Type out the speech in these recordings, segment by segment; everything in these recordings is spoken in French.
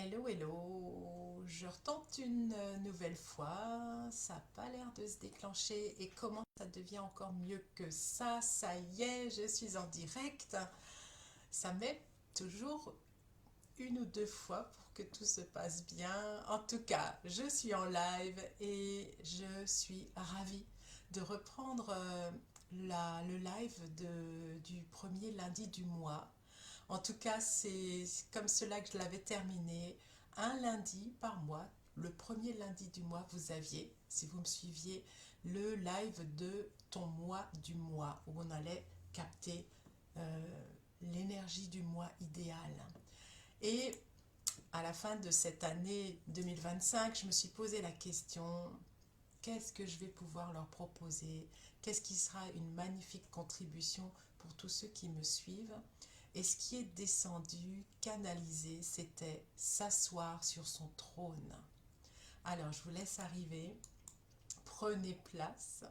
Hello, hello, je retente une nouvelle fois, ça n'a pas l'air de se déclencher et comment ça devient encore mieux que ça y est, je suis en direct. Ça met toujours une ou deux fois pour que tout se passe bien. En tout cas, je suis en live et je suis ravie de reprendre le live du premier lundi du mois. En tout cas, c'est comme cela que je l'avais terminé. Un lundi par mois, le premier lundi du mois, vous aviez, si vous me suiviez, le live de ton mois du mois, où on allait capter l'énergie du mois idéal. Et à la fin de cette année 2025, je me suis posé la question, qu'est-ce que je vais pouvoir leur proposer? Qu'est-ce qui sera une magnifique contribution pour tous ceux qui me suivent? Et ce qui est descendu, canalisé, c'était s'asseoir sur son trône. Alors, je vous laisse arriver. Prenez place.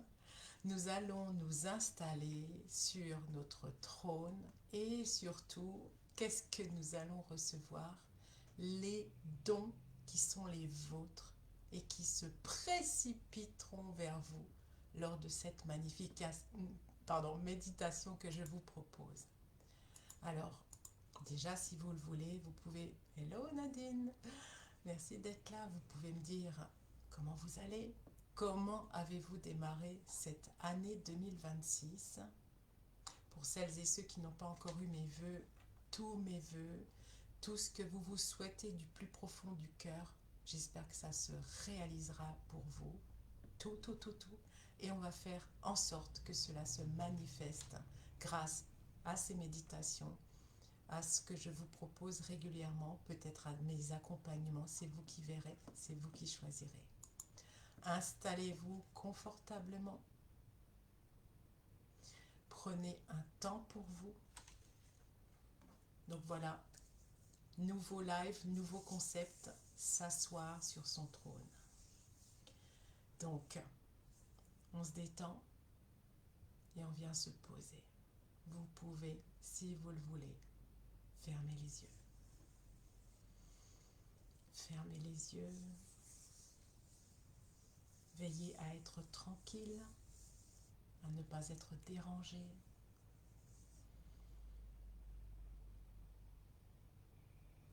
Nous allons nous installer sur notre trône et surtout, qu'est-ce que nous allons recevoir? Les dons qui sont les vôtres et qui se précipiteront vers vous lors de cette magnifique méditation que je vous propose. Alors, déjà, si vous le voulez, vous pouvez... Hello Nadine, merci d'être là. Vous pouvez me dire comment vous allez, comment avez-vous démarré cette année 2026. Pour celles et ceux qui n'ont pas encore eu mes vœux, tous mes vœux, tout ce que vous vous souhaitez du plus profond du cœur, j'espère que ça se réalisera pour vous. Tout, tout, tout, tout. Et on va faire en sorte que cela se manifeste grâce à ces méditations, à ce que je vous propose régulièrement, peut-être à mes accompagnements. C'est vous qui verrez, c'est vous qui choisirez. Installez-vous confortablement. Prenez un temps pour vous. Donc voilà, nouveau live, nouveau concept, s'asseoir sur son trône. Donc, on se détend et on vient se poser. Vous pouvez, si vous le voulez, fermer les yeux. Fermez les yeux. Veillez à être tranquille, à ne pas être dérangé.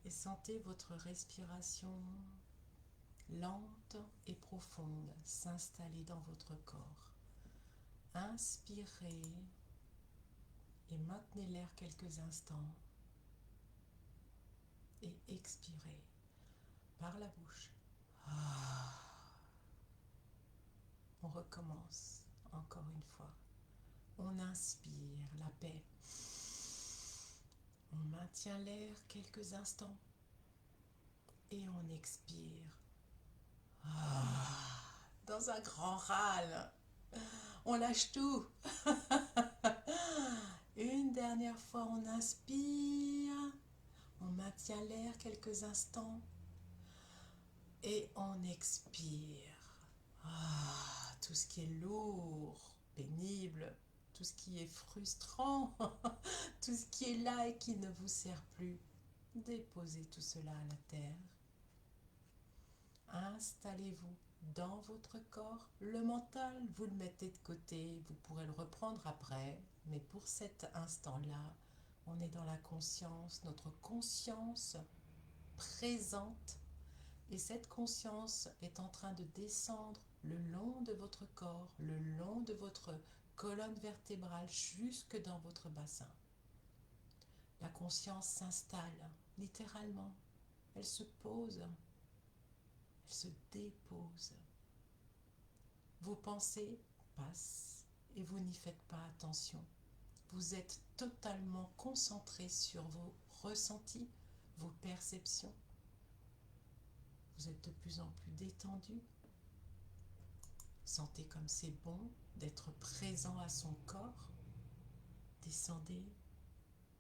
Et sentez votre respiration lente et profonde s'installer dans votre corps. Inspirez et maintenez l'air quelques instants. Et expirez par la bouche. On recommence encore une fois. On inspire la paix. On maintient l'air quelques instants et on expire dans un grand râle. On lâche tout. Une dernière fois, on inspire. On maintient l'air quelques instants et on expire. Tout ce qui est lourd, pénible, tout ce qui est frustrant, tout ce qui est là et qui ne vous sert plus. Déposez tout cela à la terre. Installez-vous dans votre corps. Le mental, vous le mettez de côté, vous pourrez le reprendre après, mais pour cet instant-là, on est dans la conscience, notre conscience présente, et cette conscience est en train de descendre le long de votre corps, le long de votre colonne vertébrale, jusque dans votre bassin. La conscience s'installe, littéralement. Elle se pose, elle se dépose. Vos pensées passent et vous n'y faites pas attention. Vous êtes totalement concentré sur vos ressentis, vos perceptions. Vous êtes de plus en plus détendu. Sentez comme c'est bon d'être présent à son corps. Descendez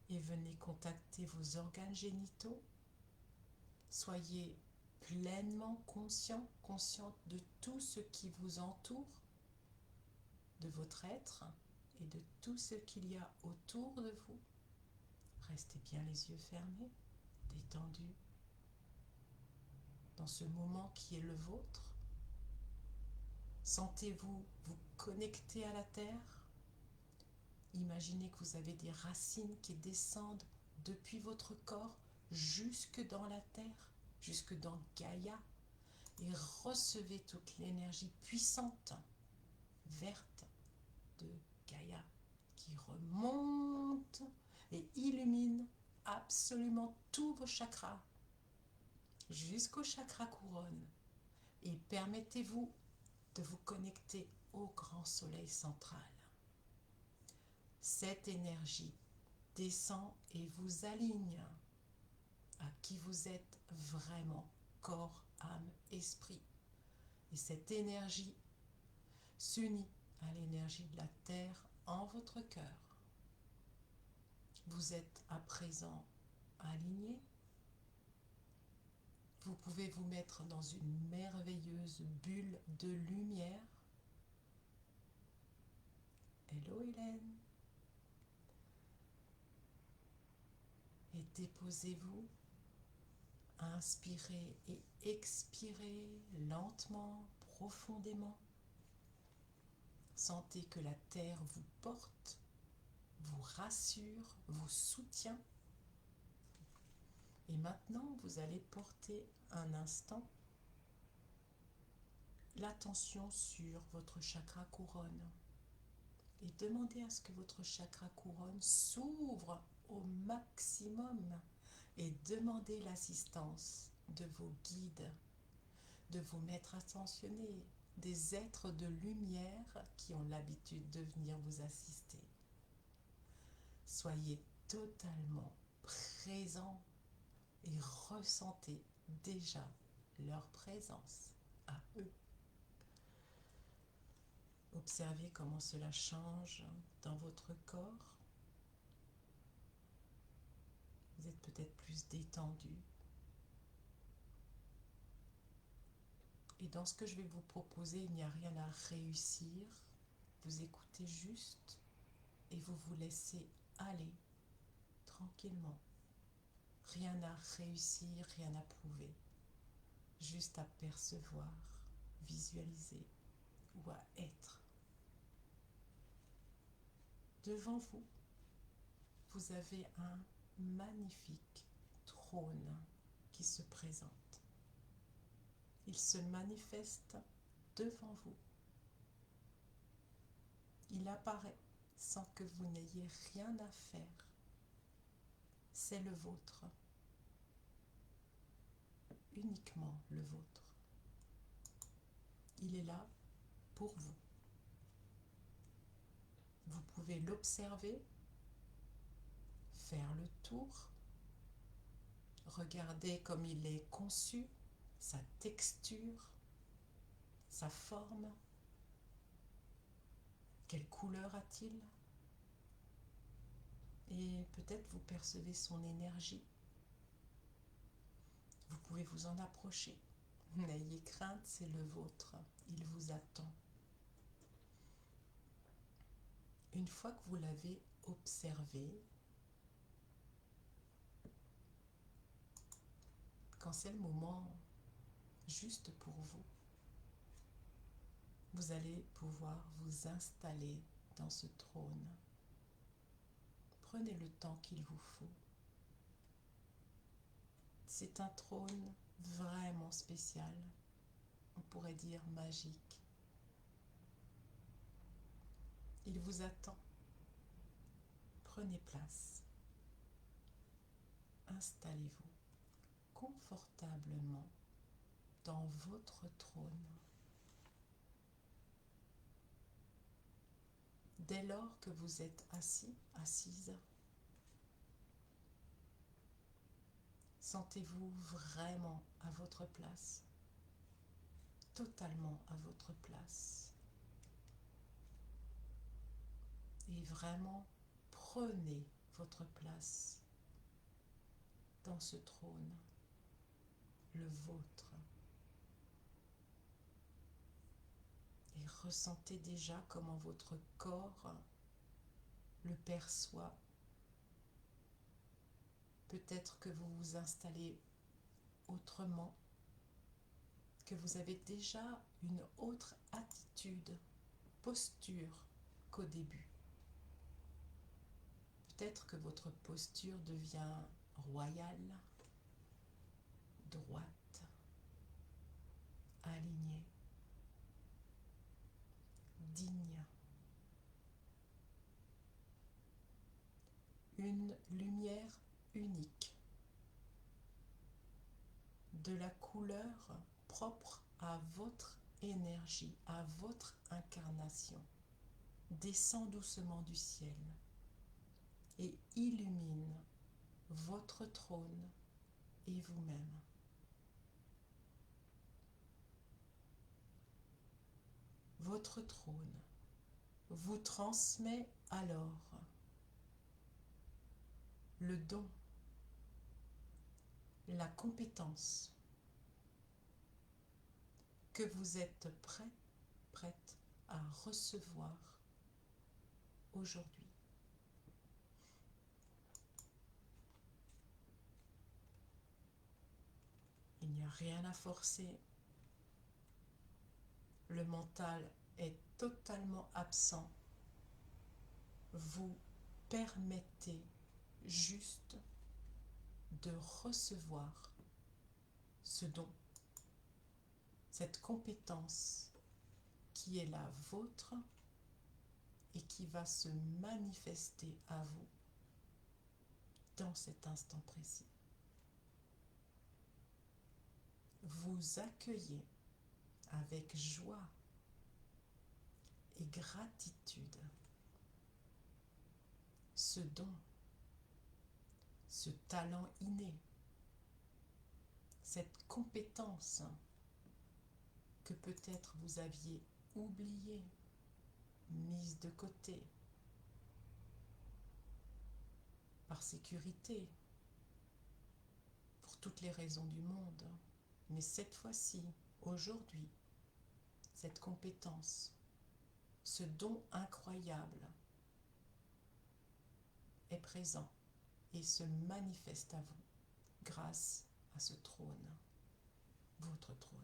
et venez contacter vos organes génitaux. Soyez pleinement conscient, consciente de tout ce qui vous entoure, de votre être et de tout ce qu'il y a autour de vous. Restez bien les yeux fermés, détendus. dans ce moment qui est le vôtre. Sentez-vous vous connecter à la terre. Imaginez que vous avez des racines qui descendent depuis votre corps jusque dans la terre, jusque dans Gaïa, et recevez toute l'énergie puissante, verte de Gaïa, qui remonte et illumine absolument tous vos chakras, jusqu'au chakra couronne, et permettez-vous de vous connecter au grand soleil central. Cette énergie descend et vous aligne à qui vous êtes vraiment, corps, âme, esprit. Et cette énergie s'unit à l'énergie de la terre en votre cœur. Vous êtes à présent aligné. Vous pouvez vous mettre dans une merveilleuse bulle de lumière. Hello Hélène. Et déposez-vous. Inspirez et expirez lentement, profondément. Sentez que la terre vous porte, vous rassure, vous soutient. Et maintenant, vous allez porter un instant l'attention sur votre chakra couronne. Et demandez à ce que votre chakra couronne s'ouvre au maximum. Et demandez l'assistance de vos guides, de vos maîtres ascensionnés, des êtres de lumière qui ont l'habitude de venir vous assister. Soyez totalement présents et ressentez déjà leur présence à eux. Observez comment cela change dans votre corps. Vous êtes peut-être plus détendu. Et dans ce que je vais vous proposer, il n'y a rien à réussir. Vous écoutez juste et vous vous laissez aller tranquillement. Rien à réussir, rien à prouver. Juste à percevoir, visualiser ou à être. Devant vous, vous avez un magnifique trône qui se présente. Il se manifeste devant vous. Il apparaît sans que vous n'ayez rien à faire. C'est le vôtre. Uniquement le vôtre. Il est là pour vous. Vous pouvez l'observer, faire le tour, regarder comme il est conçu, sa texture, sa forme. Quelle couleur a-t-il? Et peut-être vous percevez son énergie. Vous pouvez vous en approcher. N'ayez crainte, c'est le vôtre. Il vous attend. Une fois que vous l'avez observé, quand c'est le moment juste pour vous, vous allez pouvoir vous installer dans ce trône. Prenez le temps qu'il vous faut. C'est un trône vraiment spécial, on pourrait dire magique. Il vous attend. Prenez place. Installez-vous confortablement dans votre trône. Dès lors que vous êtes assis, assise, sentez-vous vraiment à votre place, totalement à votre place. Et vraiment, prenez votre place dans ce trône, le vôtre. Et ressentez déjà comment votre corps le perçoit. Peut-être que vous vous installez autrement, que vous avez déjà une autre attitude, posture qu'au début. Peut-être que votre posture devient royale, droite, alignée, digne. Une lumière unique, de la couleur propre à votre énergie, à votre incarnation, descend doucement du ciel et illumine votre trône et vous-même. Votre trône vous transmet alors le don, la compétence que vous êtes prête à recevoir aujourd'hui. Il n'y a rien à forcer. Le mental est totalement absent. Vous permettez juste de recevoir ce don, cette compétence qui est la vôtre et qui va se manifester à vous dans cet instant précis. Vous accueillez avec joie et gratitude ce don, ce talent inné, cette compétence que peut-être vous aviez oubliée, mise de côté, par sécurité, pour toutes les raisons du monde. Mais cette fois-ci, aujourd'hui, cette compétence, ce don incroyable est présent et se manifeste à vous grâce à ce trône, votre trône.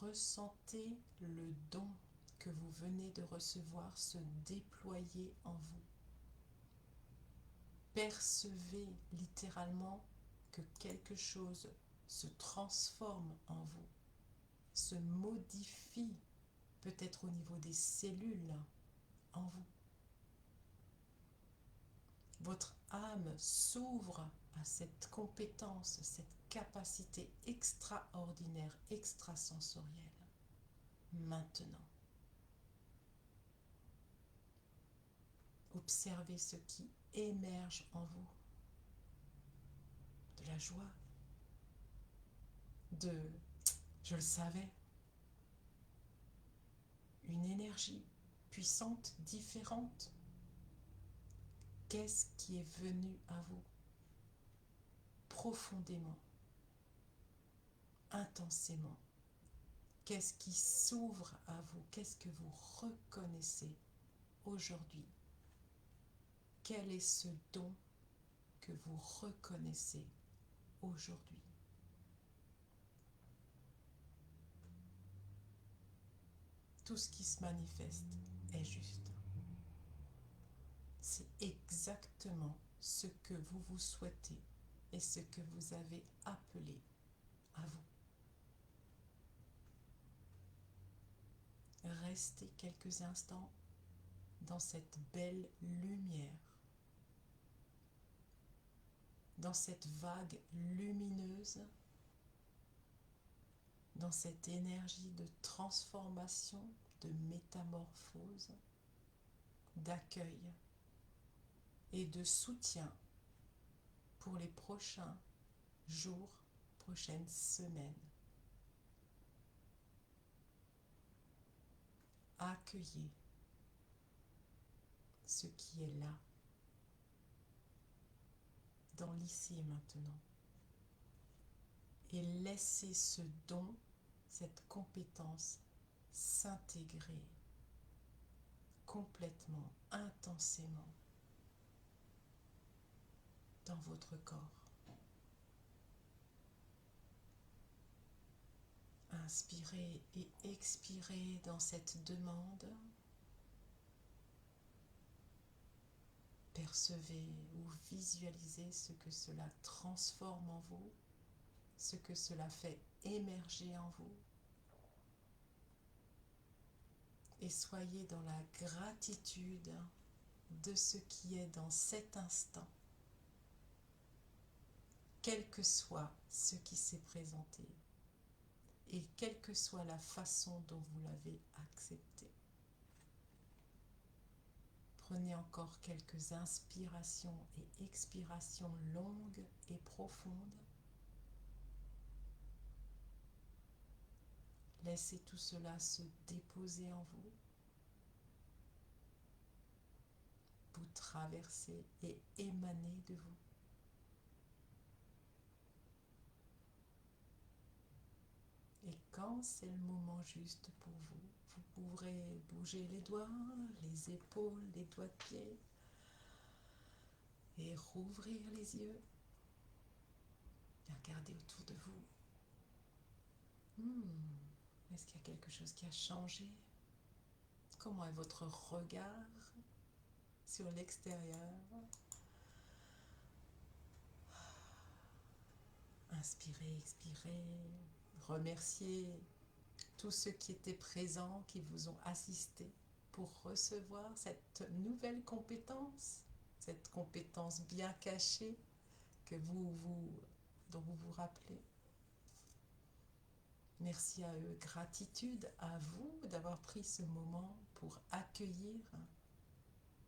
Ressentez le don que vous venez de recevoir se déployer en vous. Percevez littéralement que quelque chose se transforme en vous, se modifie peut-être au niveau des cellules en vous. Votre âme s'ouvre à cette compétence, cette capacité extraordinaire, extrasensorielle. Maintenant, observez ce qui émerge en vous. De la joie, de « je le savais », une énergie puissante, différente. Qu'est-ce qui est venu à vous profondément, intensément? Qu'est-ce qui s'ouvre à vous? Qu'est-ce que vous reconnaissez aujourd'hui? Quel est ce don que vous reconnaissez aujourd'hui? Tout ce qui se manifeste est juste. C'est exactement ce que vous vous souhaitez et ce que vous avez appelé à vous. Restez quelques instants dans cette belle lumière, dans cette vague lumineuse, dans cette énergie de transformation, de métamorphose, d'accueil et de soutien pour les prochains jours, prochaines semaines. Accueillez ce qui est là, dans l'ici et maintenant. Et laissez ce don, cette compétence s'intégrer complètement, intensément dans votre corps. Inspirez et expirez dans cette demande. Percevez ou visualisez ce que cela transforme en vous, ce que cela fait émerger en vous. Et soyez dans la gratitude de ce qui est dans cet instant, quel que soit ce qui s'est présenté et quelle que soit la façon dont vous l'avez accepté. Prenez encore quelques inspirations et expirations longues et profondes. Laissez tout cela se déposer en vous. Vous traversez et émanez de vous. Et quand c'est le moment juste pour vous, vous pourrez bouger les doigts, les épaules, les doigts de pied et rouvrir les yeux et regarder autour de vous. Est-ce qu'il y a quelque chose qui a changé? Comment est votre regard sur l'extérieur? Inspirez, expirez, remerciez tous ceux qui étaient présents, qui vous ont assisté pour recevoir cette nouvelle compétence, cette compétence bien cachée que dont vous vous rappelez. Merci à eux, gratitude à vous d'avoir pris ce moment pour accueillir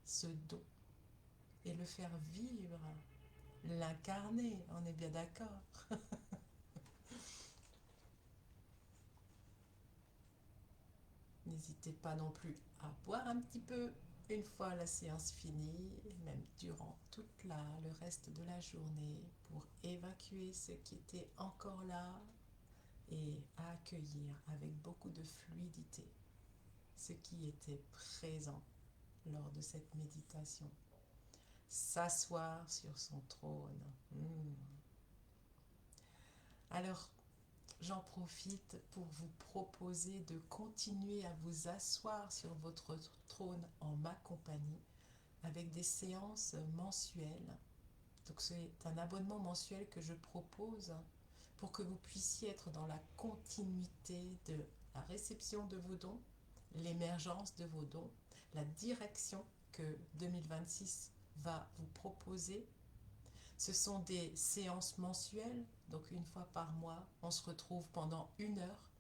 ce don et le faire vivre, l'incarner, on est bien d'accord. N'hésitez pas non plus à boire un petit peu une fois la séance finie, même durant le reste de la journée, pour évacuer ce qui était encore là et à accueillir avec beaucoup de fluidité ce qui était présent lors de cette méditation. S'asseoir sur son trône. Alors, j'en profite pour vous proposer de continuer à vous asseoir sur votre trône en ma compagnie avec des séances mensuelles. Donc c'est un abonnement mensuel que je propose pour que vous puissiez être dans la continuité de la réception de vos dons, l'émergence de vos dons, la direction que 2026 va vous proposer. Ce sont des séances mensuelles, donc une fois par mois, on se retrouve pendant 1 heure.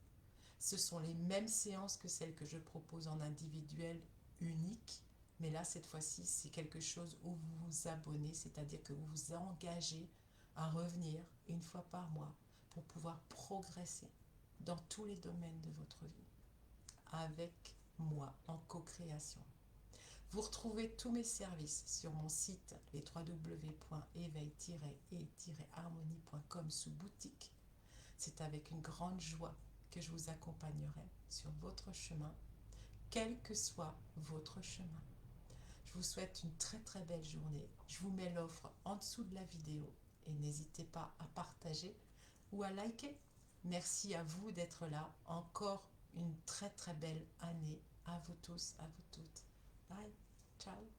Ce sont les mêmes séances que celles que je propose en individuel unique, mais là, cette fois-ci, c'est quelque chose où vous vous abonnez, c'est-à-dire que vous vous engagez à revenir une fois par mois pour pouvoir progresser dans tous les domaines de votre vie, avec moi, en co-création. Vous retrouvez tous mes services sur mon site, les www.éveil-et-harmonie.com sous boutique. C'est avec une grande joie que je vous accompagnerai sur votre chemin, quel que soit votre chemin. Je vous souhaite une très très belle journée. Je vous mets l'offre en dessous de la vidéo et n'hésitez pas à partager ou à liker. Merci à vous d'être là. Encore une très très belle année à vous tous, à vous toutes. Bye, ciao.